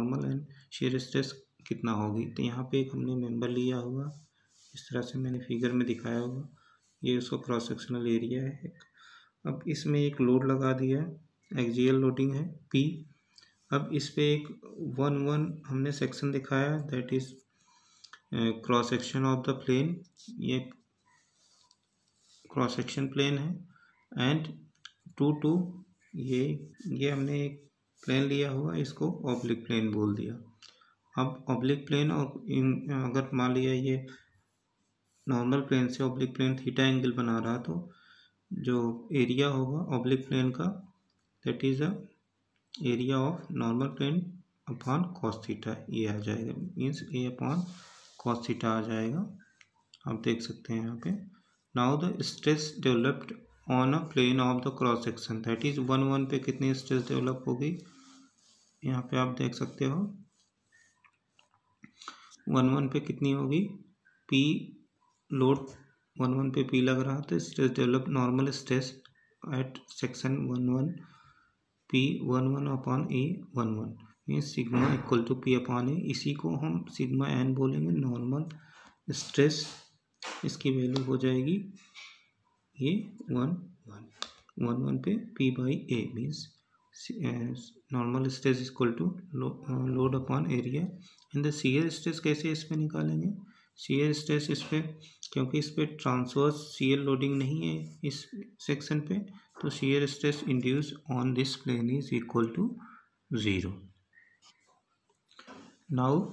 Normal and shear stress कितना होगी। तो यहाँ पे एक हमने मेंबर लिया होगा, इस तरह से मैंने फिगर में दिखाया होगा, ये उसका क्रॉस सेक्शनल एरिया है। अब इसमें एक लोड लगा दिया है, एक्सियल लोडिंग है P। अब इस पे एक 1 हमने सेक्शन दिखाया, that is cross section of the plane, ये क्रॉस सेक्शन प्लेन है। एंड 2 ये हमने एक प्लेन लिया हुआ, इसको ऑब्लिक प्लेन बोल दिया। अब ऑब्लिक प्लेन और अगर मान लिया ये नॉर्मल प्लेन से ऑब्लिक प्लेन थीटा एंगल बना रहा, तो जो एरिया होगा ऑब्लिक प्लेन का, that is a area of normal plane upon cos theta, ये आ जाएगा, means A upon cos theta आ जाएगा। आप देख सकते हैं यहाँ पे। Now the stress developed on a plane of the cross section, that is 1 पे कितनी स्ट्रेस डेवलप होगी, यहाँ पे आप देख सकते हो 1 पे कितनी होगी, P लोड 1 पे P लग रहा, तो stress develop normal stress at section 1 P 1 upon A 1 means sigma equal to P upon A। इसी को हम सिग्मा n बोलेंगे, नॉर्मल स्ट्रेस, इसकी वैल्यू हो जाएगी ये 1 पे P by A means normal stress equal to load upon area. And the shear stress कैसे इस पे निकालेंगे, शियर स्ट्रेस इस पे, क्योंकि इस पे ट्रांसवर्स शियर लोडिंग नहीं है इस सेक्शन पे, तो shear stress induce on this plane is equal to 0। Now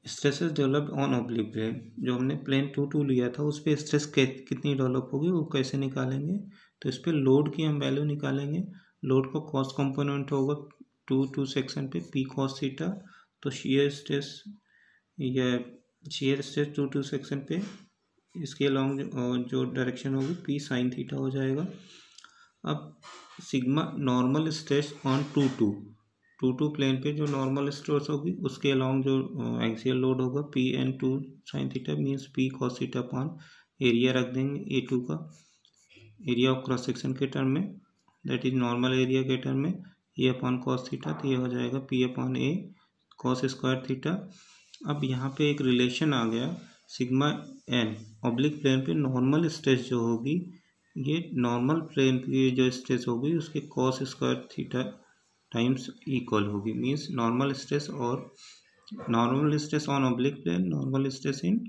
stresses developed on oblique plane, जो हमने प्लेन 2 लिया था उस पर स्ट्रेस कितनी डेवलप होगी वो कैसे निकालेंगे, तो इस पर लोड की हम वैल्यू निकालेंगे। लोड का कॉस्ट कंपोनेंट होगा 2 सेक्शन पे P कॉस थीटा, तो शियर स्ट्रेस या शियर स्ट्रेस 2 सेक्शन पे, इसके अलॉन्ग जो डायरेक्शन होगी P साइन थीटा हो जाएगा। अब sigma normal stress on 2 plane पे जो नॉर्मल स्ट्रेस होगी उसके अलॉन्ग जो एक्सियल लोड होगा P एन 2 sine theta means P cos theta upon area रख देंगे A2 का, एरिया ऑफ क्रॉस सेक्शन के टर्म में, दैट इज नॉर्मल एरिया के टर्म में, ए अपॉन कॉस थीटा, तो ये हो जाएगा P upon A cos square theta. अब यहाँ पे एक रिलेशन आ गया, सिग्मा n ऑब्लिक प्लेन पे नॉर्मल स्ट्रेस जो होगी, ये नॉर्मल प्लेन की जो स्ट्रेस होगी उसके cos square theta times equal होगी, मीन्स नॉर्मल स्ट्रेस और normal stress on oblique plane, normal stress in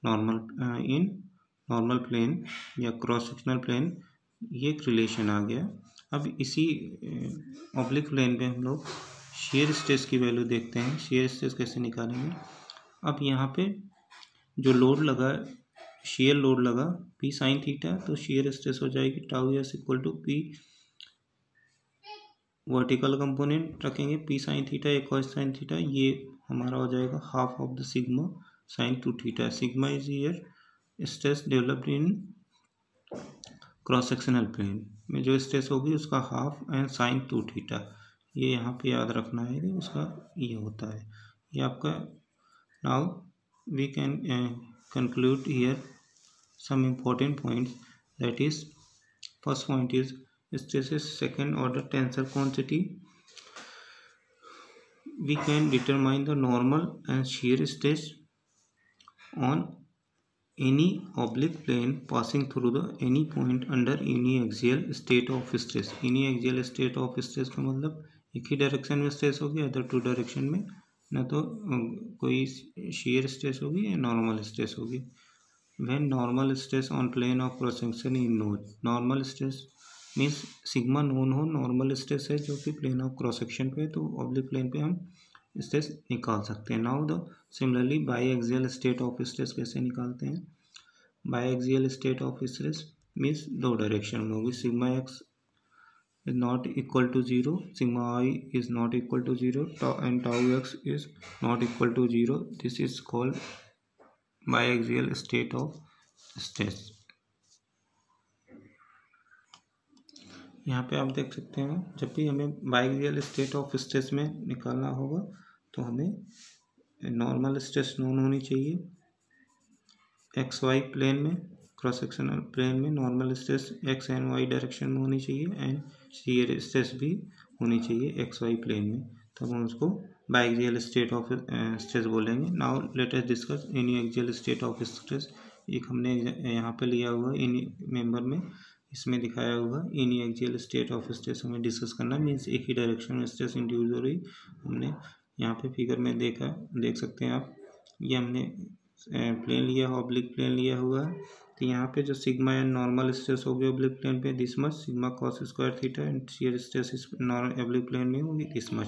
normal plane या क्रॉस सेक्शनल प्लेन, ये एक रिलेशन आ गया। अब इसी ऑब्लिक प्लेन पे हम लोग शेयर स्ट्रेस की वैल्यू देखते हैं, शेयर स्ट्रेस कैसे निकालेंगे। अब यहाँ पे जो लोड लगा, शेयर लोड लगा P साइन थीटा, तो शेयर स्ट्रेस हो जाएगी tau S equal to P vertical component रखेंगे P साइन थीटा एक कॉस साइन थीटा, ये हमारा हो जाएगा half of the sigma sine 2 theta. Sigma is here stress developed in cross sectional plane में जो स्ट्रेस होगी उसका हाफ एंड साइन 2 थीटा, ये यहाँ पे याद रखना है कि उसका ये होता है, ये आपका। Now we can conclude here some important points, that is first point is stress is second order tensor quantity. We can determine the normal and shear stress on any oblique plane passing through the any point under uniaxial state of stress। uniaxial state of stress का मतलब एक ही direction में stress होगी, other 2 direction में, ना तो कोई shear stress होगी या नॉर्मल स्ट्रेस होगी। when normal stress on plane of cross section is known, normal stress means sigma known हो, नॉर्मल स्ट्रेस है जो कि प्लेन ऑफ क्रॉस सेक्शन पे है, तो ऑब्लिक प्लेन पे हम स्ट्रेस निकाल सकते हैं। Now the similarly by axial state of stress कैसे निकालते हैं, by axial state of stress means 2 direction में होगी, sigma x is not equal to 0, sigma I is not equal to 0, and tau x is not equal to 0. This is called biaxial state of stress। यहाँ पे आप देख सकते हैं जब भी हमें बायएक्सियल स्टेट ऑफ स्ट्रेस में निकालना होगा तो हमें नॉर्मल स्ट्रेस नोन होनी चाहिए, एक्स वाई प्लेन में क्रॉस सेक्शनल प्लेन में normal stress X and Y direction में होनी चाहिए, एंड शियर स्ट्रेस भी होनी चाहिए एक्स वाई प्लेन में, तब हम उसको बाइक्सियल स्टेट ऑफ स्ट्रेस बोलेंगे। Now let us discuss uniaxial state of stress. एक हमने यहाँ पे लिया हुआ इन मेंबर में, इसमें दिखाया हुआ यूनिएक्सियल स्टेट ऑफ स्ट्रेस हमें डिस्कस करना, मीन्स एक ही डायरेक्शन में स्ट्रेस इंड्यूस हो रही। हमने यहाँ पे फिगर में देख सकते हैं आप, ये हमने प्लेन लिया, ऑब्लिक प्लेन लिया हुआ है। तो यहाँ पे जो सिग्मा एंड नॉर्मल स्ट्रेस होगी ऑब्लिक प्लेन पे this much, sigma cos square theta, and shear stress इस नॉर्मल ऑब्लिक प्लेन में होगी दिस मच।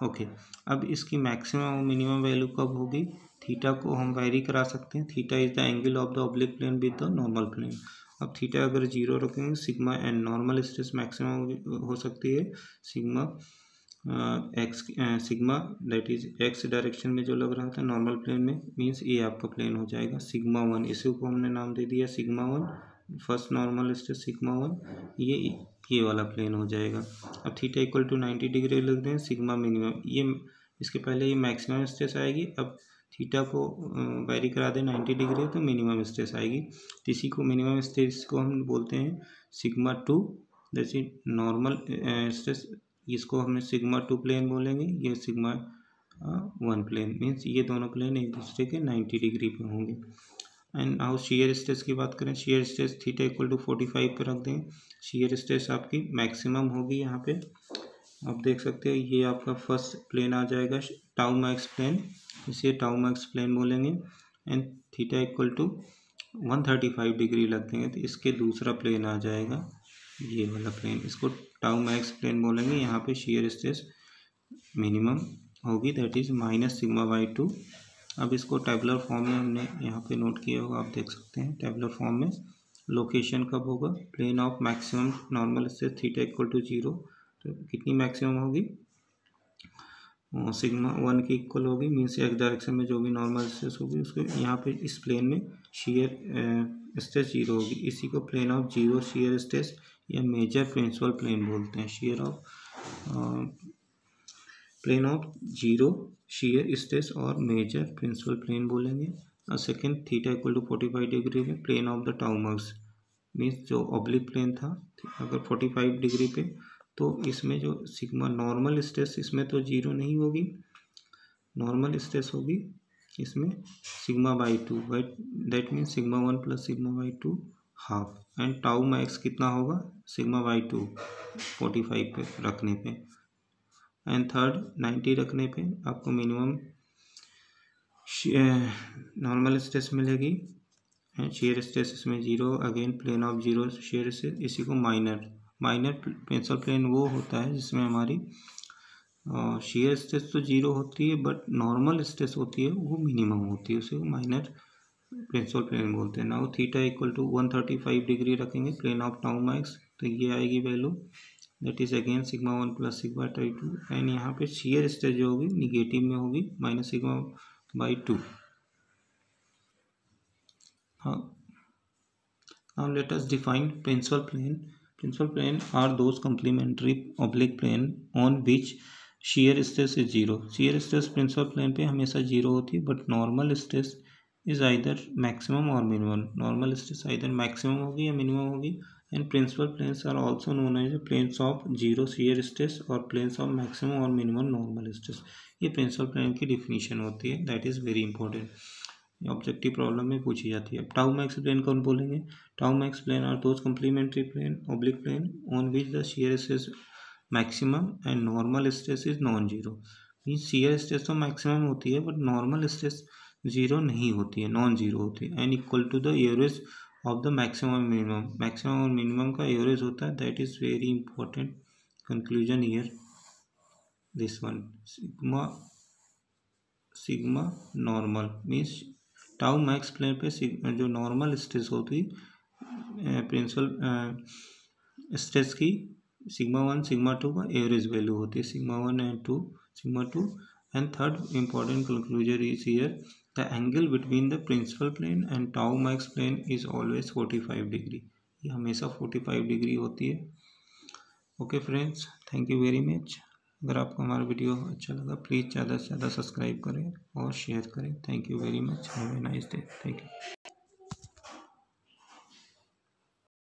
ओके, अब इसकी मैक्सिमम और मिनिमम वैल्यू कब होगी? थीटा को हम वेरी करा सकते हैं। Theta is the angle of the oblique plane with the normal plane. अब थीटा अगर जीरो रखेंगे, sigma and normal stress maximum हो सकती है sigma sigma that is X direction में जो लग रहा था नॉर्मल प्लेन में, मीन्स ये आपका प्लेन हो जाएगा सिग्मा 1। इसी को हमने नाम दे दिया sigma 1, first normal stress sigma 1, ये वाला प्लेन हो जाएगा। अब थीटा इक्वल टू 90 डिग्री लिख दें, सिग्मा मिनिमम, ये इसके पहले ये मैक्सिमम स्ट्रेस आएगी। अब थीटा को वेरी करा दें 90 डिग्री तो मिनिमम स्ट्रेस आएगी। तो इसी को मिनिमम स्ट्रेस को हम बोलते हैं सिग्मा 2, दैट इज नॉर्मल स्ट्रेस। इसको हमें सिग्मा 2 प्लेन बोलेंगे, ये सिग्मा 1 प्लेन, मीन्स ये दोनों प्लेन एक दूसरे के 90 डिग्री पे होंगे। एंड नाउ शियर स्ट्रेस की बात करें, shear stress theta equal to 45 पे रख दें। शियर स्ट्रेस आपकी मैक्सिमम होगी यहाँ पे, आप देख सकते हैं ये आपका फर्स्ट प्लेन आ जाएगा टाउ मैक्स प्लेन, इसे टाउ मैक्स प्लेन बोलेंगे। And theta equal to 135 degree रख देंगे तो इसके दूसरा प्लेन आ जाएगा ये वाला प्लेन, इसको टाउ मैक्स प्लेन बोलेंगे। यहाँ पे शियर स्ट्रेस मिनिमम होगी that is minus sigma by 2। अब इसको टेबुलर फॉर्म में हमने यहाँ पे नोट किया होगा, आप देख सकते हैं टेबुलर फॉर्म में लोकेशन कब होगा, plane of maximum normal stress theta equal to 0, तो कितनी मैक्सिमम होगी सिग्मा 1 की इक्वल होगी, मीन्स एक्स डायरेक्शन में जो भी नॉर्मल स्ट्रेस होगी उसको यहाँ पे इस प्लेन में शियर स्ट्रेस 0 होगी। इसी को plane of zero shear stress या मेजर प्रिंसिपल प्लेन बोलते हैं। Shear of plane of zero shear stress और मेजर प्रिंसिपल प्लेन बोलेंगे। और second theta equal to 45 degree में plane of the tau max, means जो ऑब्लिक प्लेन था अगर 45 डिग्री पे, तो इसमें जो सिग्मा नॉर्मल स्ट्रेस इसमें तो 0 नहीं होगी, नॉर्मल स्ट्रेस होगी इसमें sigma by 2, that means sigma 1 plus sigma by 2 half. And tau max कितना होगा सिग्मा बाई 2 45 पे रखने पे। एंड थर्ड 90 रखने पे आपको मिनिमम नॉर्मल स्ट्रेस मिलेगी, शियर स्ट्रेस इसमें 0, again plane of zero shear stress, इसी को माइनर प्रिंसिपल प्लेन वो होता है जिसमें हमारी शियर स्ट्रेस तो 0 होती है बट नॉर्मल स्ट्रेस होती है वो मिनिमम होती है, उसे माइनर प्रिंसिपल प्लेन बोलते हैं। Now theta equal to 135 degree रखेंगे प्लेन ऑफ टाउ मैक्स, तो ये आएगी value that is again sigma 1 plus sigma by 2। And यहाँ पे शियर स्ट्रेस जो होगी निगेटिव में होगी minus sigma by 2। Now let us define principal plane. Principal plane are those complementary oblique plane on which shear stress is 0. Shear stress principal plane पे हमेशा 0 होती है, but normal stress is either maximum or minimum. Normal stress either maximum होगी या minimum होगी. And principal planes are also known as planes of zero shear stress or planes of maximum or minimum normal stress. ये principal plane की definition होती है, that is very important. Objective problem में पूछी जाती है। टाउ मैक्स प्लेन कौन बोलेंगे? Tau max plane are those complementary plane oblique plane on which the shear stress maximum and normal stress is non zero. Means shear stress तो maximum होती है but normal stress 0 नहीं होती है, non zero होती है। And equal to the average of the maximum minimum, maximum और minimum का एवरेज होता है, that is very important conclusion here this one. Sigma normal means tau max plane पे जो नॉर्मल स्ट्रेस होती प्रिंसिपल स्ट्रेस की सिग्मा 1 सिग्मा 2 का average value होती है, sigma 1 and 2 sigma 2। And third important conclusion is here the angle between the principal plane and tau max plane is always 45 degree, ये हमेशा 45 degree होती है। Okay friends, thank you very much. अगर आपको हमारा video अच्छा लगा प्लीज़ ज़्यादा से ज़्यादा सब्सक्राइब करें और शेयर करें। Thank you very much, have a nice day, thank you.